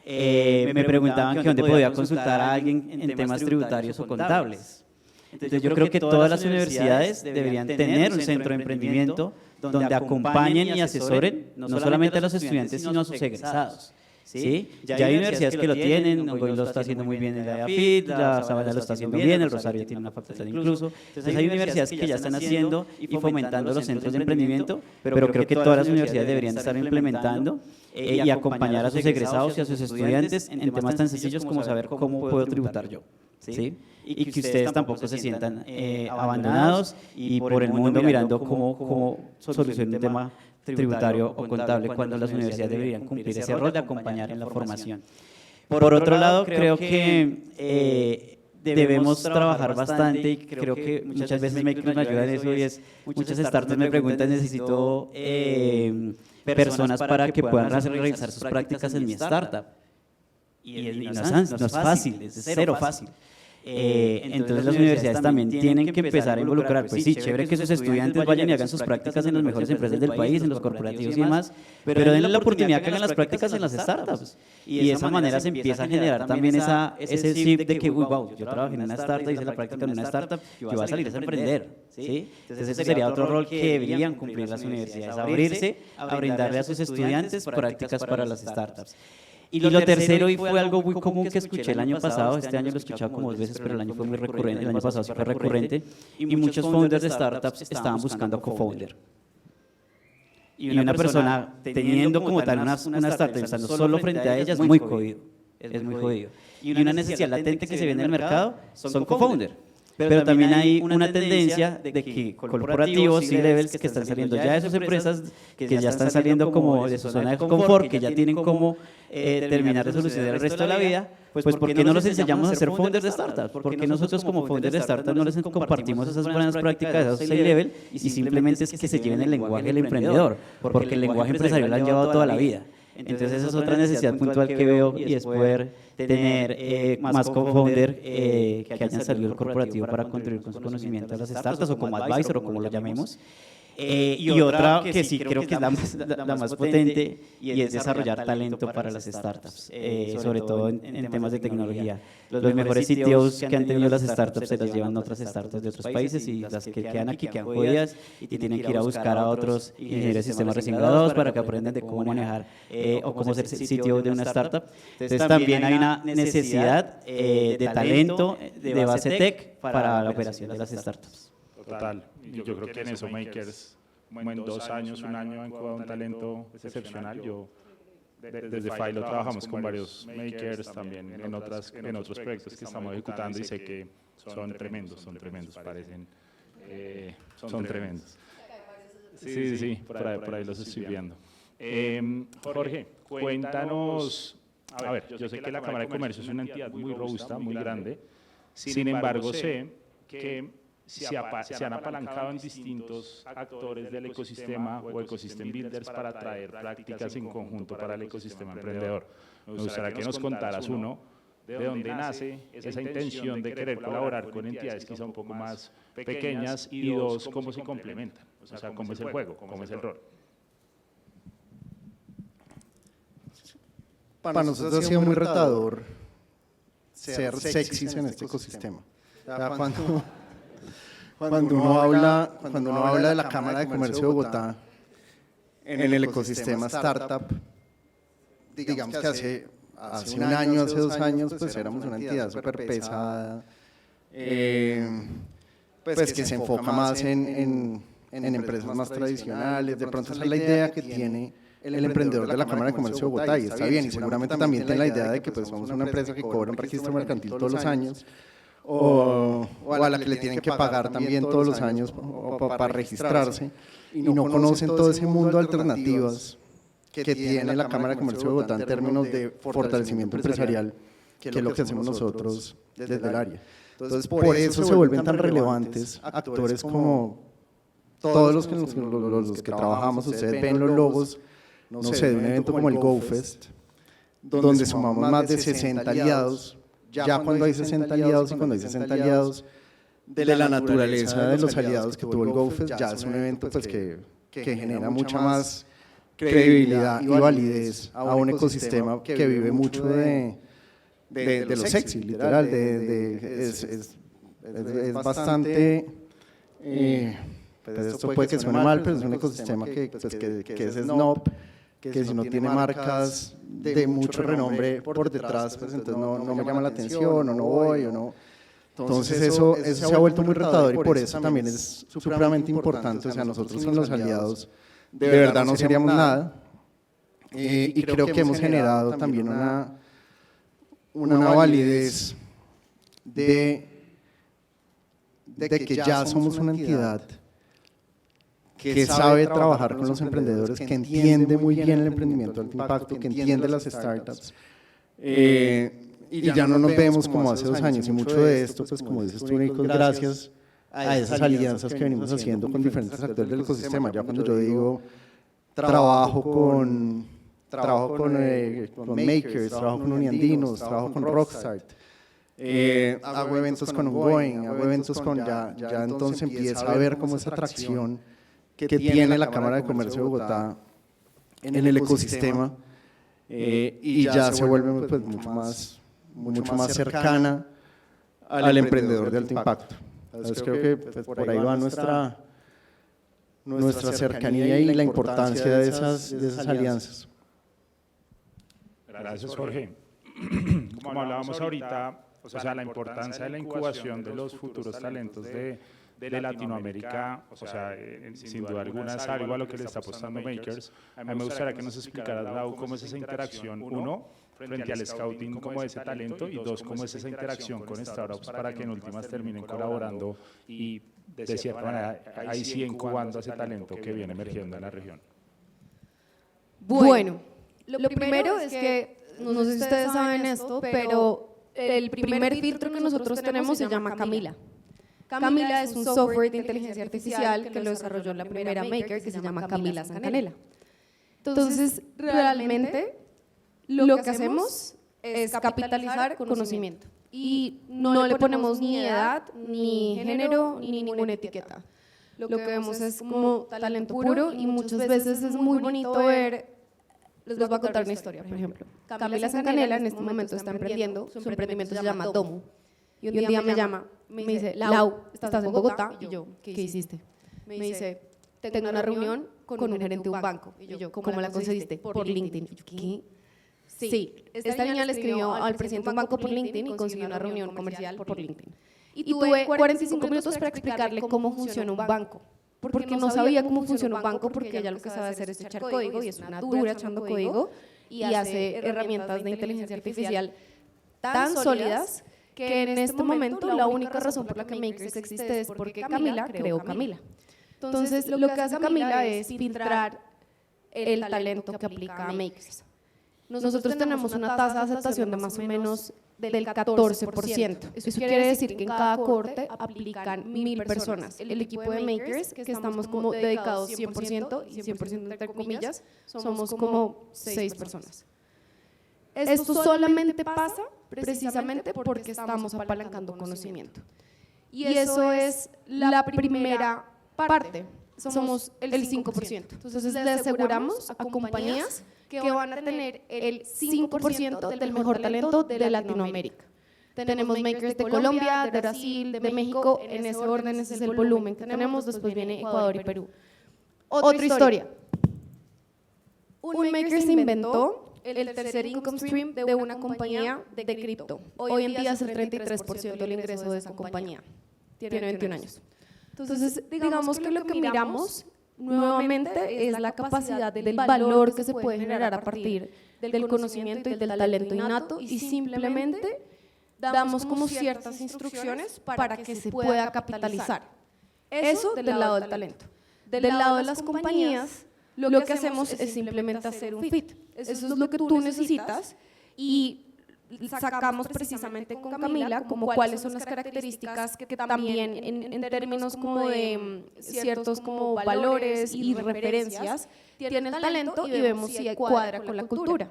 me preguntaban que dónde podía consultar a alguien en temas tributarios o contables. Entonces yo creo que todas las universidades deberían tener un centro de emprendimiento donde acompañen y asesoren no solamente a los estudiantes, sino a sus egresados. ¿Sí? Ya hay universidades que lo tienen, Ongoing lo está haciendo muy bien en la AFIT, la Sabana lo está haciendo bien, el Rosario tiene una facultad incluso. Entonces hay universidades que ya están haciendo y fomentando los centros de emprendimiento, pero creo que todas las universidades deberían estar implementando y acompañar a sus egresados y a sus estudiantes en temas tan sencillos como saber cómo puedo tributar yo. ¿Sí? Y que ustedes tampoco se sientan abandonados y por el mundo mirando cómo solucionar un tema tributario o contable, cuando las universidades deberían cumplir ese rol de acompañar en la formación. Por otro lado, creo que debemos trabajar bastante y creo que muchas veces me ayuda en eso, y es, muchas startups me preguntan, necesito personas para que puedan realizar sus prácticas en mi startup. Y no es fácil, es cero fácil. Entonces las universidades también tienen que empezar a involucrar, pues sí, chévere que sus estudiantes vayan y hagan sus prácticas en las mejores empresas del país, en los corporativos y demás, pero denle la oportunidad que hagan las prácticas en las startups. Y de esa manera se empieza a generar también ese chip de que, uy, wow, yo trabajé en una startup, hice la práctica en una startup, yo voy a salir a emprender, ¿sí? Entonces ese sería otro rol que deberían cumplir las universidades, abrirse a brindarle a sus estudiantes prácticas para las startups. Y lo tercero, y fue algo muy común que escuché el año pasado, este año lo he escuchado como 2 veces, pero el año fue muy recurrente, el año pasado sí fue recurrente, y muchos founders de startups estaban buscando co-founder. Y una persona teniendo como tal una startup y estando solo frente a ella es muy jodido, es muy jodido. Y una necesidad latente que se ve en el mercado son co-founder. Pero también hay una tendencia de que corporativos y levels que están saliendo ya de sus empresas, que ya están saliendo como de su zona de confort, que ya tienen como terminar de solucionar el resto de la vida, pues ¿por qué no los enseñamos a ser founders de startups? ¿Por qué nosotros como founders de startups no les compartimos esas buenas prácticas de esos C-level y simplemente es que se lleven el lenguaje del emprendedor? Porque el lenguaje empresarial lo han llevado toda la vida. Entonces esa es otra necesidad puntual que veo y es poder tener más co-founder que hayan salido del corporativo para contribuir con su conocimiento a las startups o como advisor o como lo llamemos. Y otra que sí creo que es la más potente y es desarrollar talento para las startups, sobre todo en temas de tecnología. Los mejores CTOs que han tenido las startups se las llevan a otras startups de otros países y las que quedan aquí quedan jodidas y tienen que ir a buscar a otros ingenieros de sistemas recién graduados para que aprendan de cómo manejar o cómo ser CTO de una startup. Entonces también hay una necesidad de talento de base tech para la operación de las startups. Total, yo creo que en eso Makers, como en 2 años, 1 año, han incubado un talento excepcional. Yo desde Philo trabajamos con varios Makers también en otros proyectos que estamos ejecutando y sé que son tremendos, parecen, son tremendos. Sí, por ahí los estoy viendo. Jorge, cuéntanos, a ver, yo sé que la Cámara de Comercio es una entidad muy robusta, muy grande, sin embargo sé que se han apalancado en distintos actores del ecosistema o ecosystem builders para traer prácticas en conjunto para el ecosistema emprendedor. Me gustaría que nos contaras, uno, de dónde nace esa intención de querer colaborar con entidades quizá un poco más pequeñas y 2, cómo se complementan, o sea, cómo es el juego, cómo es el rol. Para nosotros ha sido muy retador ser sexys en este ecosistema. Cuando uno habla de la Cámara de Comercio de Bogotá en el ecosistema startup, digamos que hace 1 año, hace 2 años, pues éramos una entidad súper pesada, pues que se enfoca más en empresas más tradicionales. De pronto esa es la idea que tiene el emprendedor de la Cámara de Comercio de Bogotá y está bien, y seguramente también tiene la idea de que pues somos una empresa que cobra un registro mercantil todos los años, o a la que le tienen que pagar también todos los años para registrarse, y no conocen todo ese mundo de alternativas que tiene la Cámara de Comercio de Bogotá en términos de fortalecimiento empresarial, que es lo que hacemos nosotros desde el área. Entonces, por eso se vuelven tan relevantes actores como todos los que trabajamos. Ustedes ven los logos, no sé, de un evento como el GoFest, donde sumamos más de 60 aliados. Ya cuando hay 60 aliados y cuando hay 60 aliados de la naturaleza de los aliados que tuvo el GoFest, ya es un evento pues que genera mucha más credibilidad y validez a un ecosistema que vive mucho de lo sexy, literal. Es bastante, pues esto puede que suene mal, pero es un ecosistema que es snob, que si no tiene marcas de mucho renombre por detrás, pues entonces no me llama la atención, o no voy, o no. Entonces eso se ha vuelto muy retador y por eso también es supremamente importante. O sea, nosotros sin los aliados de verdad no seríamos nada, y creo que hemos generado también una validez de que ya somos una entidad que sabe trabajar con los emprendedores, que entiende muy bien el emprendimiento de alto impacto, que entiende las startups, y ya no nos vemos como hace 2 años, y mucho de esto, pues como dices tú, Nico, gracias a esas alianzas que venimos haciendo con diferentes actores del ecosistema. Ya cuando yo digo trabajo con Makers, trabajo con Uniandinos, trabajo con Rockstart, hago eventos con Ongoing, hago eventos con ya entonces empieza a ver como esa atracción que tiene la Cámara de Comercio de Bogotá en el ecosistema y ya se vuelve pues, mucho más cercana al emprendedor de alto impacto. Entonces creo que pues, por ahí va nuestra cercanía y la importancia de esas alianzas. Gracias, Jorge. Como hablábamos ahorita, o sea, la importancia de la incubación de los futuros talentos de Latinoamérica, o sea, sin duda alguna es algo a lo que le está apostando Makers. A mí me gustaría que nos explicaras, Lau, cómo es esa interacción, uno, frente al scouting, cómo es ese talento, y dos, cómo es esa interacción con startups para que en últimas terminen colaborando y, de cierta manera, ahí sí incubando ese talento que viene emergiendo en la región. Bueno, lo primero es que, no sé si ustedes saben esto, pero el primer filtro que nosotros tenemos se llama Camila. Camila es un software de inteligencia artificial que lo desarrolló la primera maker que se llama Camila Sancanela. Entonces, realmente, lo que hacemos es capitalizar conocimiento. Y no le ponemos ni edad, ni género, ni ninguna etiqueta. Lo que vemos es como talento puro y muchas veces es muy bonito ver. Les voy a contar una historia, por ejemplo. Camila Sancanela en este momento está emprendiendo, su emprendimiento se llama Domo. Y un día me llama, me dice, Lau, ¿estás en Bogotá? Y yo, ¿qué hiciste? Me dice, tengo una reunión con un gerente de un banco. Y yo, ¿cómo la conseguiste? Por LinkedIn. Y yo, ¿qué? Sí, esta niña le escribió al presidente de un banco por LinkedIn y consiguió una reunión comercial por LinkedIn. Y tuve 45 minutos para explicarle cómo funciona un banco. Porque no sabía cómo funciona un banco, porque ella lo que sabe hacer es echar código, y es una dura echando código, y hace herramientas de inteligencia artificial tan sólidas que en este momento la única razón por la que Makers existe es porque Camila creó Camila. Entonces, lo que hace Camila es filtrar el talento que aplica a Makers. Nosotros tenemos una tasa de aceptación de más o menos del 14%. Eso quiere decir que en cada corte aplican 1000 personas. El equipo de Makers, que estamos como dedicados 100%, y 100% entre comillas, somos como 6 personas. Esto solamente pasa precisamente porque estamos apalancando conocimiento. Y eso es la primera parte, somos el 5%. Entonces le aseguramos a compañías que van a tener el 5% del mejor talento de Latinoamérica. Tenemos makers de Colombia, de Brasil, de México, en ese orden ese es el volumen que tenemos, después viene Ecuador y Perú. Otra historia. Un maker se inventó el tercer income stream de una compañía de cripto. Hoy en día es el 33% del ingreso de esa compañía. Tiene 21 años. Entonces, digamos que lo que miramos nuevamente es la capacidad del valor que se puede generar a partir del conocimiento y del talento innato, y simplemente damos como ciertas instrucciones para que se pueda capitalizar. Eso del lado del talento. Del lado de las compañías, lo que hacemos es simplemente hacer un fit. Eso es lo que tú necesitas, y sacamos precisamente con Camila como cuáles son las características que también en términos como de ciertos como valores y referencias tiene el talento, y vemos si cuadra con la cultura.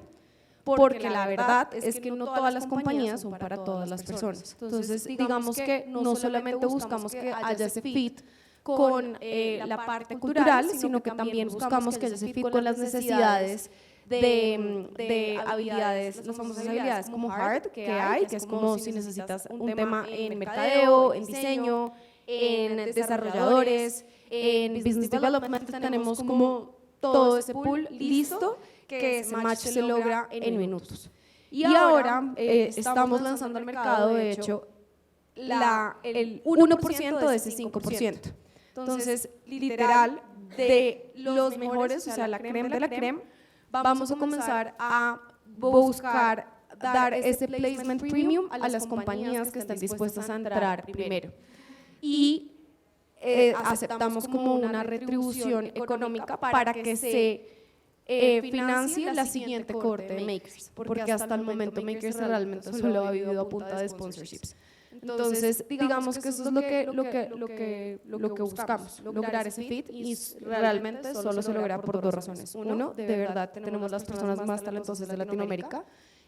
Porque la verdad es que no todas las compañías son para todas las personas. Entonces, digamos que no solamente buscamos que haya ese fit con la parte cultural, sino que también buscamos que haya ese fit con las necesidades de habilidades, las famosas habilidades como hard que hay, que es como si necesitas un tema en mercadeo, en diseño, en desarrolladores, en business development. Tenemos como todo ese pool listo, que ese match se logra en minutos. Y ahora estamos lanzando al mercado, de hecho, el 1% de ese 5%. Entonces, literal, de los mejores, o sea, la creme de la creme, vamos a comenzar a buscar dar ese placement premium a las compañías que están dispuestas a entrar primero. Y aceptamos como una retribución económica para que se financie la siguiente cohorte de makers, porque hasta el momento makers realmente solo ha vivido a punta de sponsorships. Entonces, digamos que eso es lo que buscamos, lograr ese fit, y realmente solo se logra por dos razones. Uno, de verdad tenemos las personas más talentosas de Latinoamérica,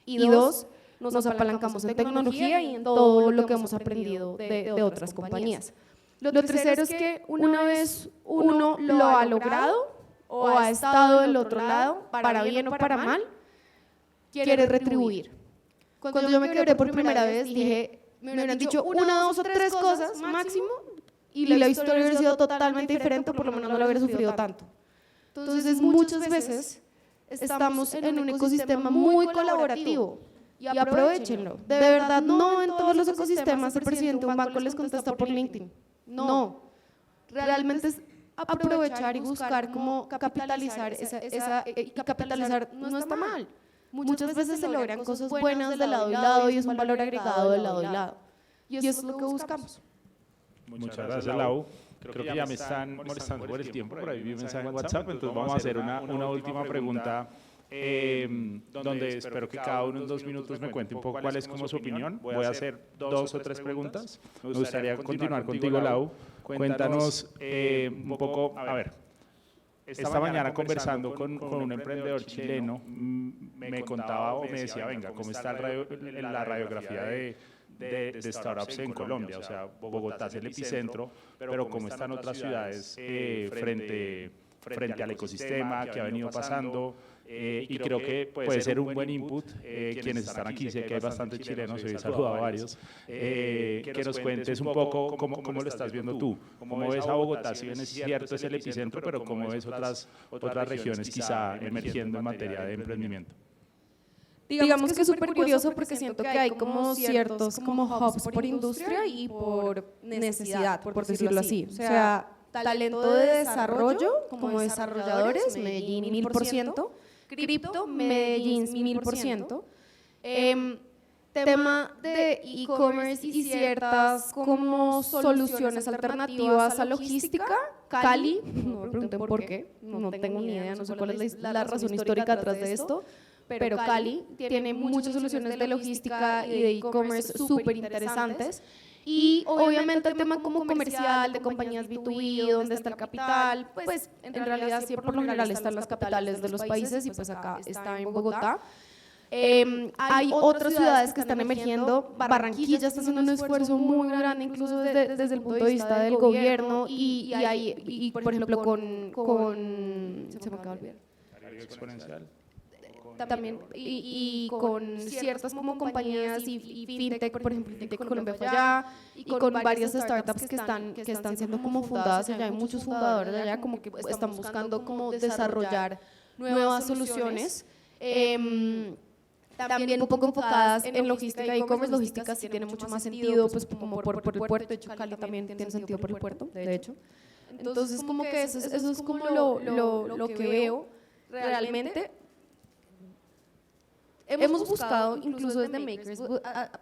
y dos, nos apalancamos en tecnología y en todo lo que hemos aprendido de otras compañías. Lo tercero es que una vez uno lo ha logrado o ha estado del otro lado, para bien o para mal, quiere retribuir. Cuando yo me quebré por primera vez, dije, me hubieran dicho una, dos o tres cosas máximo y la historia hubiera sido totalmente diferente, por lo menos no lo hubiera sufrido tanto. Entonces, muchas veces estamos en un ecosistema muy colaborativo y aprovechenlo. De verdad, no en todos los ecosistemas el presidente de un banco les contesta por LinkedIn. No, realmente es aprovechar y buscar cómo capitalizar y capitalizar no está mal. Muchas veces se logran cosas buenas de lado y lado y es un valor agregado de lado y lado. Y eso es lo que buscamos. Muchas gracias, Lau. Creo que ya me están molestando por el tiempo, por ahí vi un mensaje en WhatsApp, entonces vamos a hacer una última pregunta, donde espero que cada uno en 2 minutos me cuente un poco cuál es como su opinión. Voy a hacer 2 o 3 preguntas. Me gustaría continuar contigo, Lau. Cuéntanos un poco, a ver, esta mañana conversando con un emprendedor chileno, me contaba o me decía, venga, ¿cómo está la radiografía de startups en Colombia? O sea, Bogotá es el epicentro, pero ¿cómo están otras ciudades frente al ecosistema que ha venido pasando? Y creo que puede ser un buen input, quienes están aquí, sé que hay bastantes chilenos, hoy he saludado a varios, que nos cuentes un poco cómo lo estás viendo tú, cómo ves a Bogotá, si bien es cierto es el epicentro, pero cómo ves otras regiones quizá emergiendo en materia de emprendimiento. Digamos que es súper curioso porque siento que hay como ciertos como hubs por industria y por necesidad, por decirlo así. O sea, talento de desarrollo como desarrolladores, Medellín 1000%, cripto, Medellín 1000%, tema de e-commerce y ciertas como soluciones alternativas a logística, Cali, no me pregunten por qué, no tengo ni idea, no sé cuál es la razón histórica atrás de esto, pero Cali tiene muchas soluciones de logística y de e-commerce súper interesantes. Y obviamente el tema como comercial, de compañías B2B, donde está el capital, pues en realidad siempre por lo general están las capitales de los países y pues acá está en Bogotá. Hay otras ciudades que están emergiendo, Barranquilla está haciendo un esfuerzo muy grande incluso desde el punto de vista del gobierno y por ejemplo se me acaba de olvidar. Exponencial. También y con ciertas como compañías y fintech, por ejemplo, Fintech Colombia fue allá, y con varias startups que están siendo como fundadas allá, hay muchos fundadores allá como que están buscando como desarrollar nuevas soluciones, también un poco enfocadas en logística y e-commerce. Logística sí tiene mucho más sentido, pues como por el puerto, de hecho Cali también tiene sentido por el puerto, de hecho. Entonces como que eso es como lo que veo realmente. Hemos buscado, incluso desde Makers,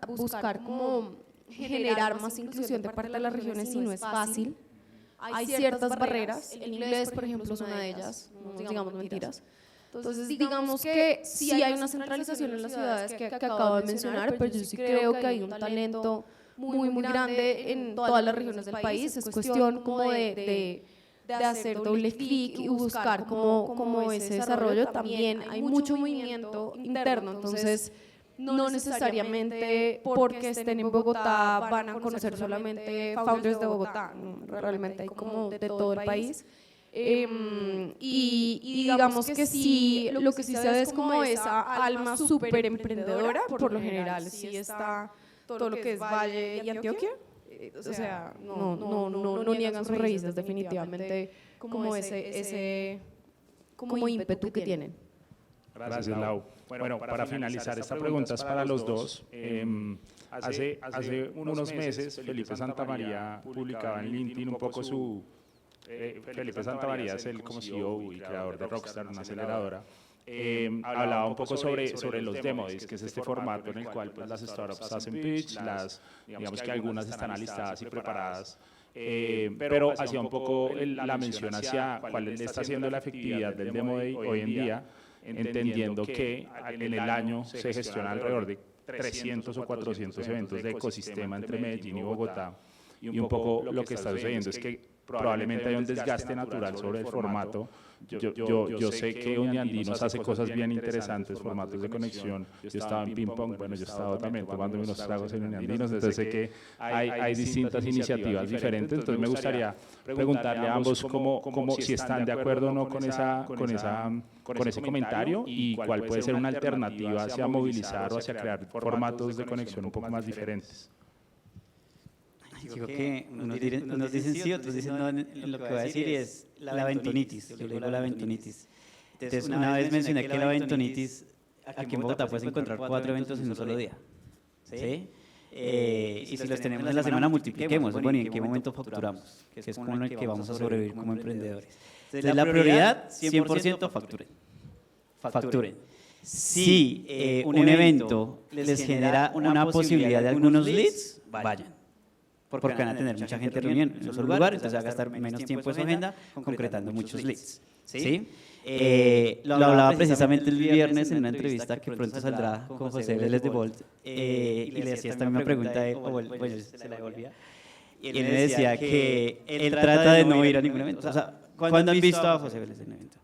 buscar cómo generar más inclusión de parte de las regiones y no es fácil. Hay ciertas barreras, el inglés, por ejemplo, es una de ellas, no digamos mentiras. Entonces, digamos que sí hay una centralización en las ciudades que acabo de mencionar, pero yo sí creo que hay un talento muy grande en todas las regiones del país. Es cuestión como de hacer doble clic y buscar como ese desarrollo. También hay mucho movimiento interno, entonces no necesariamente porque estén en Bogotá van a conocer solamente founders de Bogotá, realmente hay como de todo el país. Y digamos que sí, lo que sí se ve es como esa alma súper emprendedora, por lo general sí está todo lo que es Valle y Antioquia. O sea, no niegan sus raíces, definitivamente, como ese como ímpetu que tienen. Gracias, Lau. Bueno, para finalizar, esta pregunta es para los dos. Hace unos meses, Felipe Santamaría publicaba en LinkedIn un poco su... Felipe Santamaría es el como CEO y creador de Rockstar, una aceleradora. Hablaba un poco sobre los demo days, que es este formato en el cual pues, las startups hacen pitch, digamos que algunas están alistadas y preparadas, pero hacía un poco la mención hacia cuál está siendo la efectividad del demo day hoy en día, entendiendo que en el año se gestiona alrededor de 300 o 400 eventos de ecosistema entre Medellín y Bogotá, y un poco lo que está sucediendo es que probablemente haya un desgaste natural sobre el formato. Yo sé que Uniandinos hace cosas bien interesantes, formatos de conexión. Yo estaba en ping pong, bueno, yo he estado también tomando unos tragos en Uniandinos, entonces sé que hay distintas iniciativas diferentes. Entonces me gustaría preguntarle a ambos cómo si están de acuerdo o no con ese comentario y cuál puede ser una alternativa hacia movilizar o hacia crear formatos de conexión un poco más diferentes. Yo creo que unos dicen sí, otros dicen no en lo que voy a decir, y es la bentonitis. Yo le digo la bentonitis. Entonces, una vez mencioné que la bentonitis, aquí en Bogotá puedes encontrar 4 eventos en un solo día. ¿Sí? Y si los tenemos en la semana, multipliquemos. Bueno, ¿y en qué momento facturamos? Que es con el que vamos a sobrevivir como emprendedores. Entonces, la prioridad, 100% facturen. Facturen. Si un evento les genera una posibilidad de algunos leads, vayan. Porque van a tener mucha gente reunida en esos lugares, entonces va a gastar menos tiempo en su agenda concretando muchos leads. ¿Sí? Lo hablaba precisamente el viernes en una entrevista que pronto saldrá con José Vélez de Bolt, y le hacía esta misma pregunta, bueno, se la devolvía, y él me decía que él trata de no ir a ningún evento. O sea, ¿cuándo han visto a José Vélez en un evento?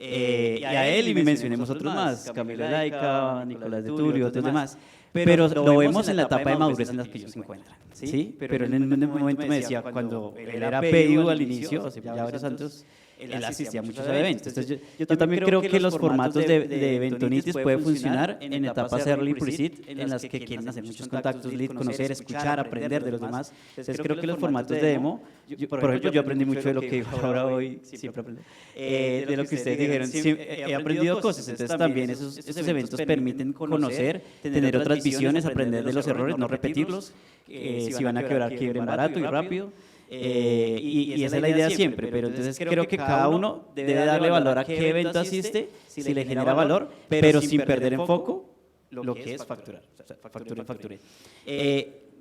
Y a él, y mencionemos otros más, Camilo Laica, Nicolás de Turio, otros demás. Pero lo vemos en la etapa de madurez en la que ellos se encuentran, ¿sí? Pero en un momento me decía, cuando él era PIU al inicio, hace ya varios años, él asistía a muchos eventos. Entonces yo también creo que los formatos de Eventonitis pueden funcionar en etapas early pre-seed, en las que quieren hacer muchos contactos, lead, conocer, escuchar, aprender de los demás. Entonces creo que los formatos de demo, por ejemplo, yo aprendí mucho de lo que ahora hoy siempre aprendo, de lo que ustedes dijeron, he aprendido cosas. Entonces también esos eventos permiten conocer, tener otras visiones, aprender de los errores, no repetirlos, si van a quebrar, quiebren barato y rápido. Y esa es la idea siempre, pero entonces creo que cada uno debe darle valor a qué evento asiste, si le genera valor, pero sin perder en foco lo que es facturar. O sea, facture.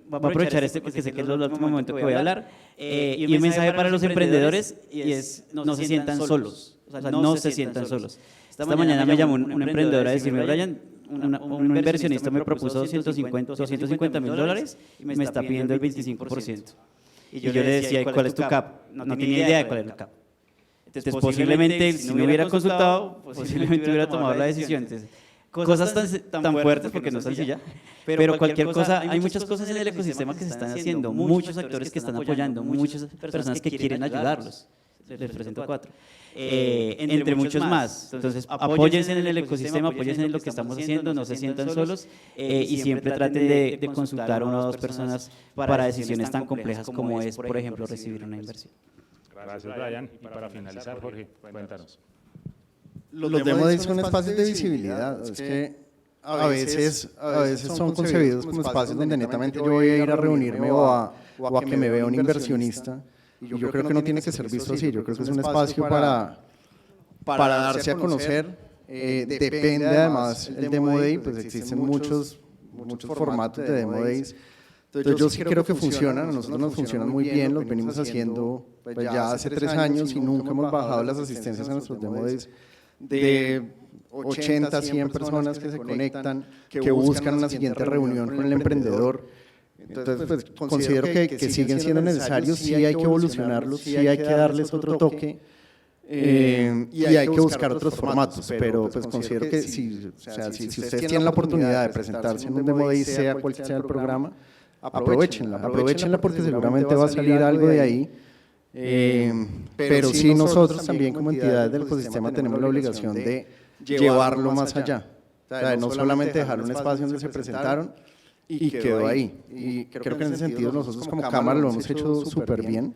Voy a aprovechar porque sé que es el último momento que voy a hablar, y un mensaje para los emprendedores, y es: no se sientan solos. O sea, no se sientan solos. Esta mañana me llamó un emprendedor a decirme: Brian, un inversionista me propuso $250,000 y me está pidiendo el 25%. Y yo le decía: ¿cuál es tu cap? No tenía idea de cuál era el cap. Entonces, posiblemente, si no hubiera consultado, posiblemente hubiera tomado la decisión. Entonces, cosas tan fuertes, porque no es sencilla, pero cualquier cosa, hay muchas cosas en el ecosistema que se están haciendo, muchos actores que están apoyando, muchas personas que quieren ayudarlos. Les presento 4. Entre muchos más. Entonces, apóyense en el ecosistema, apóyense en lo que estamos haciendo, no se sientan solos, y siempre traten de consultar a 1 o 2 personas para decisiones tan complejas como es, por ejemplo, recibir una inversión. Gracias, Brian. Y para finalizar, Jorge, cuéntanos. Los demo days son espacios de visibilidad. Es que a veces son concebidos como espacios donde netamente yo voy a ir a reunirme o a que me vea un inversionista. Y yo creo que no tiene que ser visto así. Yo creo que es un espacio para darse a conocer. Depende además el Demo Day, pues existen muchos formatos de Demo Days. Entonces yo sí creo que funcionan, a nosotros nos funcionan muy bien, los venimos haciendo pues ya hace 3 años y nunca hemos bajado las asistencias a nuestros Demo Days de 80, 100 personas que se conectan, que buscan una siguiente reunión con el emprendedor. Entonces, pues, considero que siguen siendo necesarios, sí hay que evolucionarlos, sí hay que darles otro toque, y hay que buscar otros formatos, pero pues considero que si ustedes tienen la oportunidad de presentarse en un Demo Day, sea cual sea el programa, aprovechenla porque seguramente va a salir algo de ahí, pero sí nosotros también como entidades del ecosistema tenemos la obligación de llevarlo más allá, o sea, no solamente dejar un espacio donde se presentaron y quedó ahí. Y creo que en ese sentido nosotros como Cámara lo hemos hecho súper bien.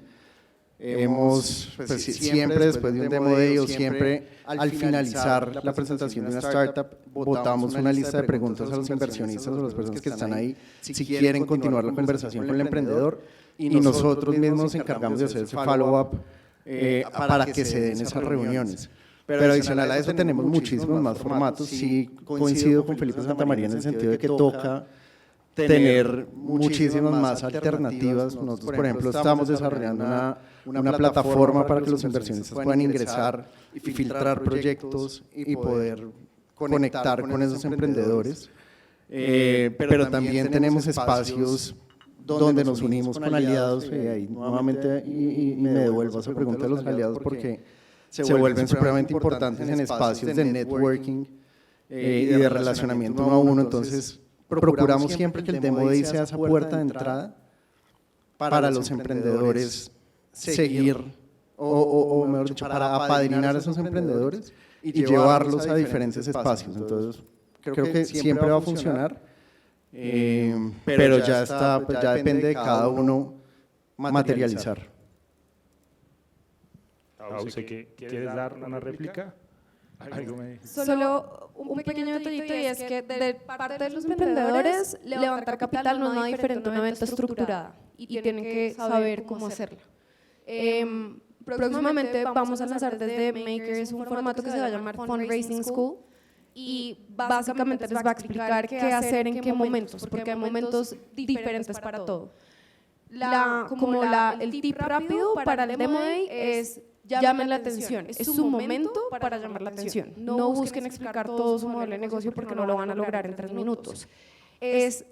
Pues, siempre después de un Demo Day o siempre al finalizar la presentación de una startup, botamos una lista de preguntas a los inversionistas o a las personas que están ahí si quieren continuar la conversación con el emprendedor, y nosotros mismos nos encargamos de hacer ese follow-up para que se den esas reuniones. Pero adicional a eso tenemos muchísimos más formatos. Sí coincido con Felipe Santamaría en el sentido de que toca tener muchísimas más alternativas. Nosotros, por ejemplo, estamos desarrollando una plataforma para que los inversionistas puedan ingresar y filtrar proyectos y poder conectar con esos emprendedores, pero también tenemos espacios donde nos unimos con aliados, y ahí nuevamente y me devuelvo a esa pregunta de los aliados porque se vuelven supremamente importantes en espacios de networking y de relacionamiento uno a uno. Entonces, procuramos siempre que el Demo Day sea esa puerta de entrada para los emprendedores seguir, o mejor dicho, para apadrinar a esos emprendedores y llevarlos a diferentes espacios. Entonces, creo que siempre va a funcionar, pero ya está, pues ya depende de cada uno materializar. Sé que ¿quieres dar una réplica? Algo me... Solo un pequeño detallito, y es que de parte de los emprendedores, levantar capital no es nada diferente a una venta estructurada y tienen que saber cómo hacerla. Próximamente vamos a lanzar desde Makers un formato que se va a llamar Fundraising School, y básicamente les va a explicar qué hacer en qué momentos, porque hay momentos diferentes para todo. El tip rápido para el Demo Day es: llamen la atención, es su momento para llamar la atención. No busquen explicar todo su modelo de negocio porque no lo van a lograr en 3 minutos. Es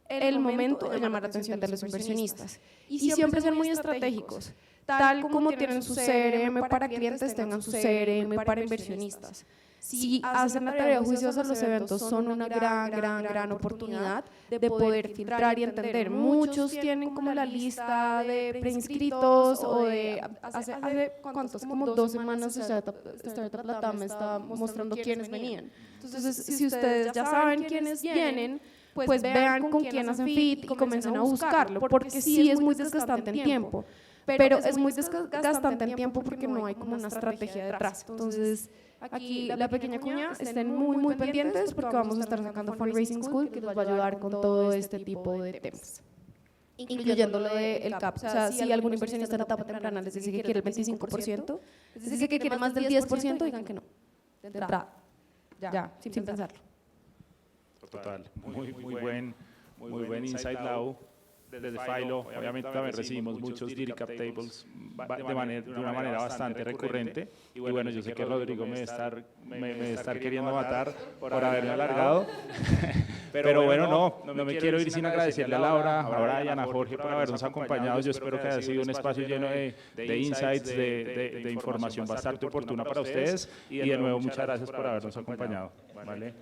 el momento de llamar la atención de los inversionistas. Y siempre ser muy estratégicos. Tal como tienen su CRM para clientes, tengan su CRM para inversionistas. Si hacen la tarea juiciosa, los eventos son una gran oportunidad de poder filtrar y entender. Muchos tienen como la lista de preinscritos o de hace ¿cuántos? Como 2 semanas Startup Latam me está mostrando quiénes venían. Entonces, si ustedes ya saben quiénes vienen, pues vean con quién hacen fit y comiencen a buscarlo, porque sí es muy desgastante en tiempo. Pero es muy desgastante en tiempo porque no hay como una estrategia detrás. Entonces, aquí la pequeña cuña, estén muy pendientes porque vamos a estar sacando Fundraising School que nos va a ayudar con todo este tipo de temas, incluyendo lo del CAP. O sea, si algún inversionista en la etapa temprana les dice que quiere el 25%, les dice que quiere más del 10%, digan que no. De entrada, ya, sin pensarlo. Total, muy buen insight, Lau. Desde Philo, obviamente también recibimos muchos Diri Cap Tables de una manera bastante recurrente, y bueno, yo sé que Rodrigo me debe estar queriendo matar por haberme alargado, pero bueno, no me quiero ir sin agradecerle a Laura, a Brian, a Jorge por habernos acompañado. Yo espero que haya sido un espacio lleno de insights, de información bastante oportuna para ustedes, y de nuevo muchas gracias por habernos acompañado. ¿Vale?